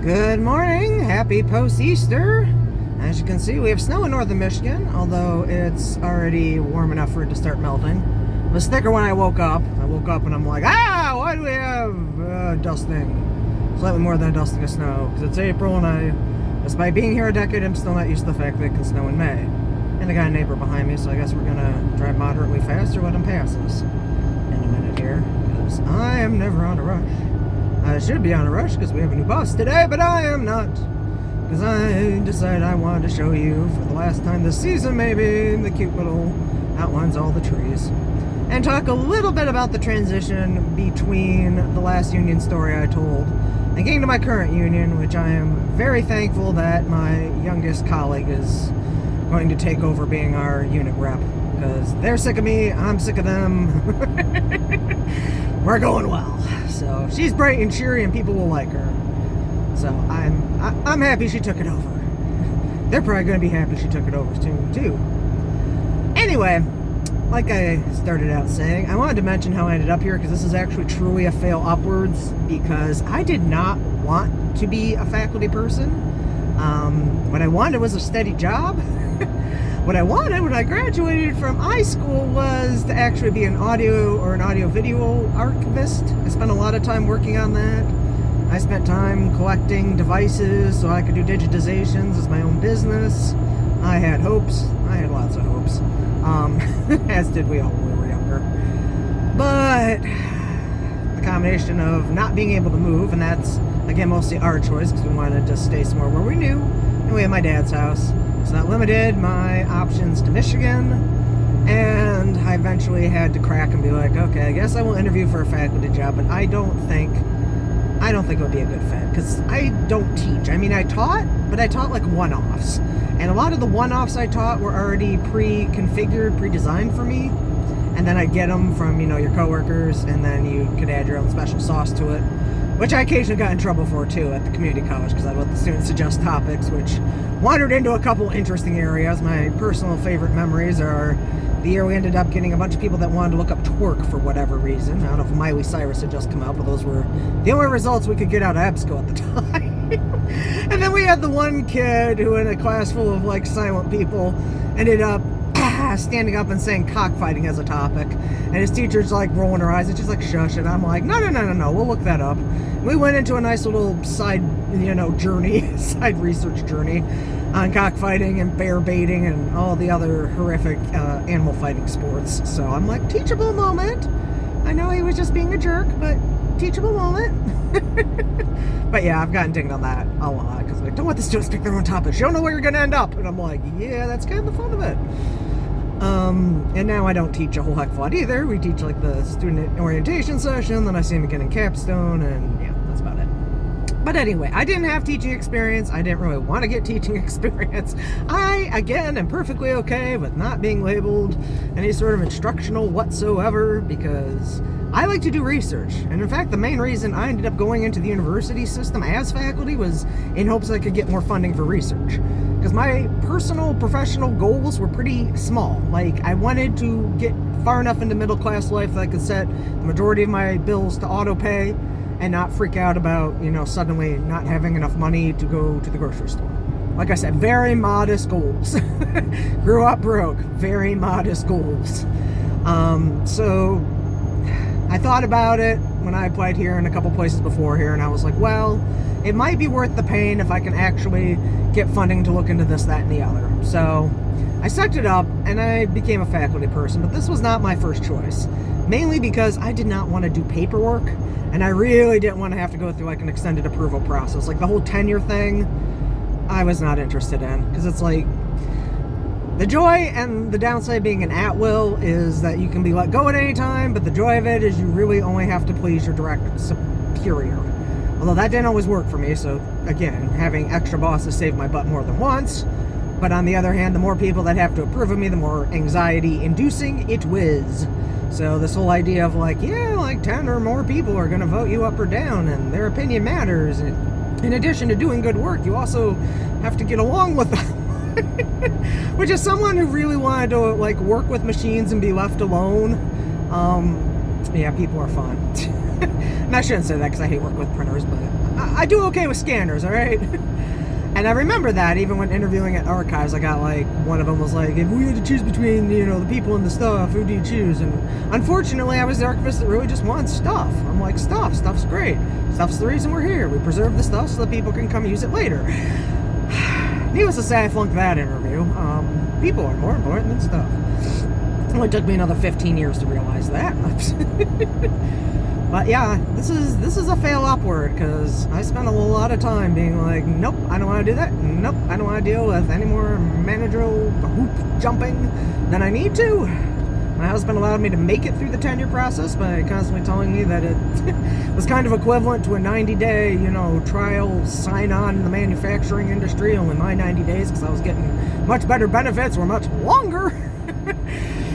Good morning, happy post-Easter. As you can see, we have snow in northern Michigan, although it's already warm enough for it to start melting. It was thicker when I woke up. And I'm like, why do we have dusting? Slightly more than a dusting of snow, because it's April and despite being here a decade, I'm still not used to the fact that it can snow in May. And I got a neighbor behind me, so I guess we're gonna drive moderately fast or let him pass us in a minute here, because I am never on a rush. I should be on a rush because we have a new bus today, but I am not. Because I decided I wanted to show you for the last time this season, maybe, the cute little outlines of all the trees. And talk a little bit about the transition between the last union story I told and getting to my current union, which I am very thankful that my youngest colleague is going to take over being our unit rep. Because they're sick of me, I'm sick of them. We're going well. So she's bright and cheery and people will like her. So I'm happy she took it over. They're probably going to be happy she took it over too. Anyway, like I started out saying, I wanted to mention how I ended up here because this is actually truly a fail upwards because I did not want to be a faculty person. What I wanted was a steady job. What I wanted when I graduated from high school was to actually be an audio or an audio-video archivist. I spent a lot of time working on that. I spent time collecting devices so I could do digitizations as my own business. I had hopes. I had lots of hopes. As did we all when we were younger. But the combination of not being able to move, and that's, again, mostly our choice because we wanted to stay somewhere where we knew, and we had my dad's house. So that limited my options to Michigan, and I eventually had to crack and be like, okay, I guess I will interview for a faculty job, but I don't think it would be a good fit, because I don't teach. I mean, I taught, but I taught like one-offs, and a lot of the one-offs I taught were already pre-configured, pre-designed for me, and then I'd get them from, your coworkers, and then you could add your own special sauce to it, which I occasionally got in trouble for too at the community college because I'd let the students suggest topics, which wandered into a couple interesting areas. My personal favorite memories are the year we ended up getting a bunch of people that wanted to look up twerk for whatever reason. I don't know if Miley Cyrus had just come out, but those were the only results we could get out of EBSCO at the time. And then we had the one kid who, in a class full of like silent people, ended up standing up and saying cockfighting as a topic, and his teacher's like rolling her eyes and she's like shush, and I'm like no, we'll look that up. We went into a nice little side journey, side research journey on cockfighting and bear baiting and all the other horrific animal fighting sports. So I'm like, teachable moment. I know he was just being a jerk, but teachable moment. But yeah, I've gotten dinged on that a lot because like, don't let the students pick their own topics, you don't know where you're gonna end up. And I'm like, yeah, that's kind of the fun of it. And now I don't teach a whole heck of a lot either. We teach like the student orientation session, then I see them again in capstone, and yeah, that's about it. But anyway, I didn't have teaching experience. I didn't really want to get teaching experience. I, again, am perfectly okay with not being labeled any sort of instructional whatsoever because I like to do research. And in fact, the main reason I ended up going into the university system as faculty was in hopes I could get more funding for research. Because my personal professional goals were pretty small. Like, I wanted to get far enough into middle class life that I could set the majority of my bills to auto pay and not freak out about, suddenly not having enough money to go to the grocery store. Like I said, very modest goals. Grew up broke, very modest goals. So I thought about it when I applied here and a couple places before here, and I was like, well, it might be worth the pain if I can actually get funding to look into this, that, and the other. So I sucked it up and I became a faculty person, but this was not my first choice. Mainly because I did not want to do paperwork, and I really didn't want to have to go through like an extended approval process. Like the whole tenure thing, I was not interested in, because it's like, the joy and the downside being an at-will is that you can be let go at any time, but the joy of it is you really only have to please your direct superior. Although that didn't always work for me, so again, having extra bosses saved my butt more than once. But on the other hand, the more people that have to approve of me, the more anxiety-inducing it was. So this whole idea of like, yeah, like 10 or more people are going to vote you up or down, and their opinion matters. And in addition to doing good work, you also have to get along with them. Which is someone who really wanted to like work with machines and be left alone. Yeah, people are fun. And I shouldn't say that because I hate working with printers, but I do okay with scanners, all right? And I remember that even when interviewing at archives, I got like, one of them was like, if we had to choose between, the people and the stuff, who do you choose? And unfortunately, I was the archivist that really just wants stuff. I'm like, stuff's great. Stuff's the reason we're here. We preserve the stuff so that people can come use it later. Needless to say, I flunked that interview. People are more important than stuff. It only took me another 15 years to realize that. But yeah, this is a fail upward, because I spent a lot of time being like, nope, I don't want to do that. Nope, I don't want to deal with any more managerial hoop jumping than I need to. My husband allowed me to make it through the tenure process by constantly telling me that it was kind of equivalent to a 90-day, trial sign-on in the manufacturing industry, only my 90 days, because I was getting much better benefits, were much longer.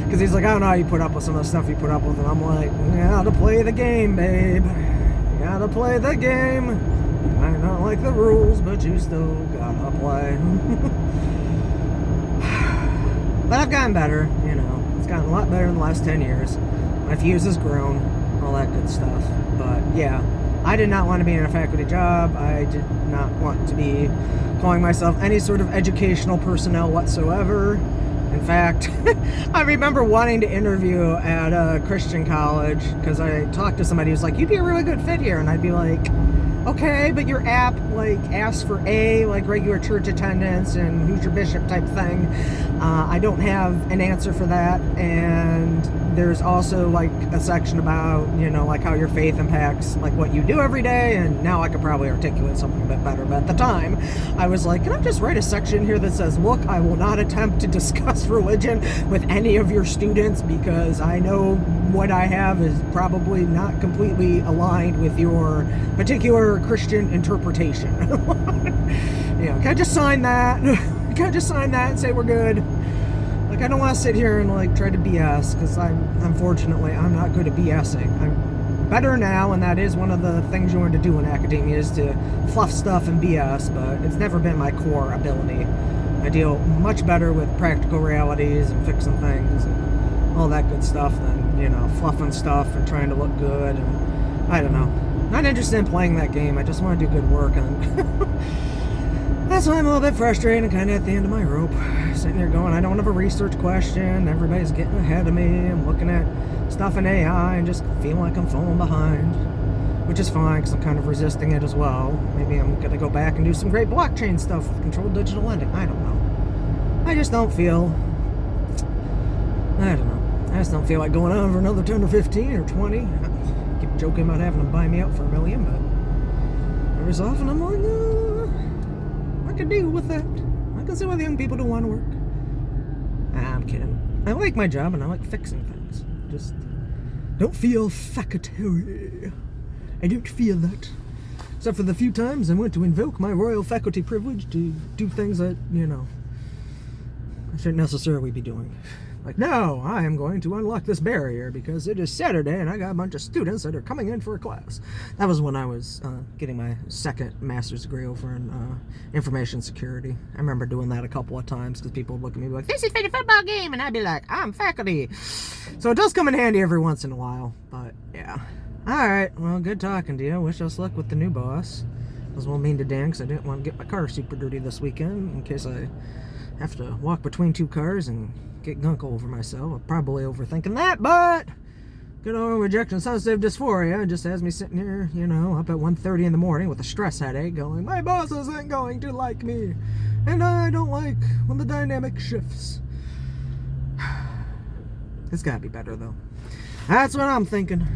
Because he's like, I don't know how you put up with some of the stuff you put up with. And I'm like, you gotta play the game, babe. You gotta play the game. You might not like the rules, but you still gotta play. But I've gotten better, It's gotten a lot better in the last 10 years. My fuse has grown, all that good stuff. But yeah, I did not want to be in a faculty job. I did not want to be calling myself any sort of educational personnel whatsoever. In fact, I remember wanting to interview at a Christian college because I talked to somebody who's like, you'd be a really good fit here. And I'd be like, okay, but your app asks for regular church attendance and who's your bishop type thing. I don't have an answer for that. And there's also a section about, how your faith impacts what you do every day. And now I could probably articulate something a bit better. But at the time, I was like, can I just write a section here that says, look, I will not attempt to discuss religion with any of your students because I know what I have is probably not completely aligned with your particular Christian interpretation. Can I just sign that? Can I just sign that and say we're good? I don't want to sit here and try to BS, because unfortunately I'm not good at BSing. I'm better now, and that is one of the things you learn to do in academia, is to fluff stuff and BS, but it's never been my core ability. I deal much better with practical realities and fixing things and all that good stuff than, fluffing stuff and trying to look good, and I don't know. Not interested in playing that game. I just want to do good work, and that's why I'm a little bit frustrated and kind of at the end of my rope. Sitting here going, I don't have a research question. Everybody's getting ahead of me. I'm looking at stuff in AI and just feeling like I'm falling behind, which is fine because I'm kind of resisting it as well. Maybe I'm going to go back and do some great blockchain stuff with controlled digital lending. I don't know. I just don't feel like going on for another 10 or 15 or 20. I keep joking about having them buy me out for $1 million, but every so often I'm like, I can deal with that. I can see why the young people don't want to work. I'm kidding. I like my job and I like fixing things. Just don't feel faculty. I don't feel that. Except for the few times I went to invoke my royal faculty privilege to do things that, I shouldn't necessarily be doing. No, I am going to unlock this barrier because it is Saturday and I got a bunch of students that are coming in for a class. That was when I was getting my second master's degree over in information security. I remember doing that a couple of times because people would look at me and be like, this is for the football game, and I'd be like, I'm faculty. So it does come in handy every once in a while, but yeah. Alright, well, good talking to you. Wish us luck with the new boss. I was well mean to Dan because I didn't want to get my car super dirty this weekend in case I have to walk between two cars and get gunk over myself. I'm probably overthinking that, but good old rejection sensitive dysphoria just has me sitting here, up at 1:30 in the morning with a stress headache going, my boss isn't going to like me, and I don't like when the dynamic shifts. It's gotta be better, though. That's what I'm thinking.